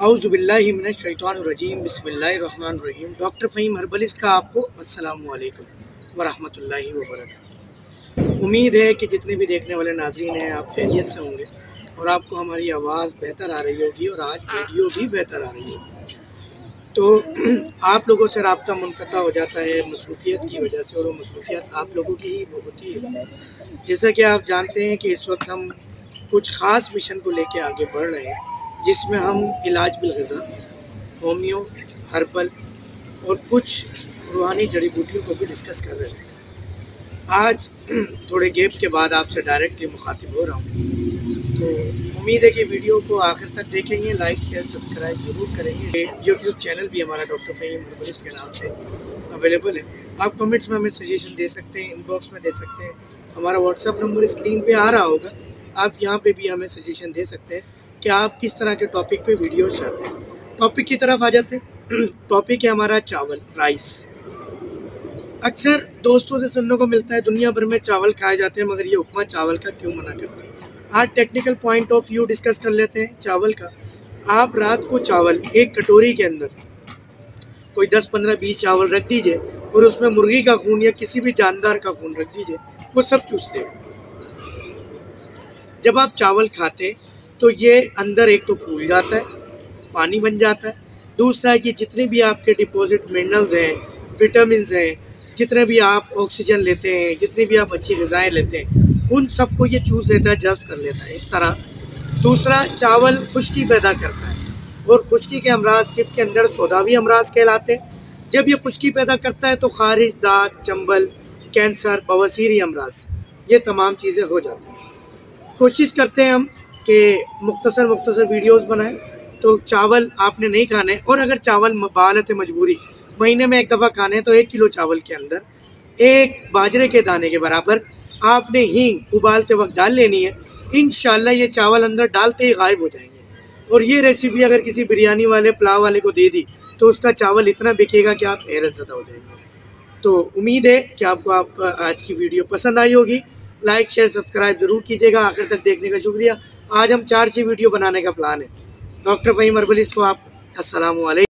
औज़ुबिल्लाहि मिनश्शैतानिर्रजीम बिस्मिल्लाहिर्रहमानिर्रहीम। Doctor Faheem herbalist का आपको अस्सलामु अलैकुम वरहमतुल्लाहि वबरकातुहू। उम्मीद है कि जितने भी देखने वाले नाज़रीन हैं आप खैरियत से होंगे और आपको हमारी आवाज़ बेहतर आ रही होगी और आज वीडियो भी बेहतर आ रही होगी। तो आप लोगों से रब्ता मुनक़ता हो जाता है मसरूफ़ियत की वजह से, और वो मसरूफ़ियत आप लोगों की ही होती है। जैसा कि आप जानते हैं कि इस वक्त हम कुछ ख़ास मिशन को लेकर आगे बढ़ रहे हैं, जिसमें हम इलाज बिल-ग़िज़ा, होमियो, हर्बल और कुछ रूहानी जड़ी बूटियों को भी डिस्कस कर रहे हैं। आज थोड़े गैप के बाद आपसे डायरेक्टली मुखातिब हो रहा हूँ, तो उम्मीद है कि वीडियो को आखिर तक देखेंगे, लाइक शेयर सब्सक्राइब ज़रूर करेंगे। यूट्यूब चैनल भी हमारा डॉक्टर फ़हीम हर्बलिस्ट के नाम से अवेलेबल है। आप कमेंट्स में हमें सजेशन दे सकते हैं, इनबॉक्स में दे सकते हैं। हमारा व्हाट्सअप नंबर स्क्रीन पे आ रहा होगा, आप यहाँ पे भी हमें सजेशन दे सकते हैं कि आप किस तरह के टॉपिक पे वीडियो चाहते हैं। टॉपिक की तरफ आ जाते हैं। टॉपिक है हमारा चावल, राइस। अक्सर दोस्तों से सुनने को मिलता है दुनिया भर में चावल खाए जाते हैं, मगर ये हुक्मा चावल का क्यों मना करते हैं। आज technical point of view discuss कर लेते हैं चावल का। आप रात को चावल एक कटोरी के अंदर कोई 10, 15, 20 चावल रख दीजिए और उसमें मुर्गी का खून या किसी भी जानदार का खून रख दीजिए, वो सब चूस लेगा। जब आप चावल खाते तो ये अंदर एक तो फूल जाता है, पानी बन जाता है। दूसरा है कि जितने भी आपके डिपॉजिट मिनरल्स हैं, विटामिन हैं, जितने भी आप ऑक्सीजन लेते हैं, जितनी भी आप अच्छी ग़िज़ाएँ लेते हैं, उन सबको ये चूस लेता है, जज़्ब कर लेता है। इस तरह दूसरा, चावल खुश्की पैदा करता है और खुश्की के अमराज जिसके अंदर सौदावी अमराज कहलाते हैं। जब ये खुश्की पैदा करता है तो खारिज, दाग, चंबल, कैंसर, बवासीर अमराज, ये तमाम चीज़ें हो जाती हैं। कोशिश करते हैं हम कि मुख्तसर वीडियोस बनाएं। तो चावल आपने नहीं खाने, और अगर चावल बालत मजबूरी महीने में एक दफ़ा खाने तो 1 किलो चावल के अंदर 1 बाजरे के दाने के बराबर आपने हींग उबालते वक्त डाल लेनी है। इंशाल्लाह ये चावल अंदर डालते ही गायब हो जाएंगे। और ये रेसिपी अगर किसी बिरयानी वाले, पुलाव वाले को दे दी तो उसका चावल इतना बिकेगा कि आप हैरत ज़दा हो जाएंगे। तो उम्मीद है कि आपको आज की वीडियो पसंद आई होगी। लाइक शेयर सब्सक्राइब ज़रूर कीजिएगा। आखिर तक देखने का शुक्रिया। आज हम 4-6 वीडियो बनाने का प्लान है। डॉक्टर फ़हीम हर्बलिस्ट को आप अस्सलामु अलैकुम।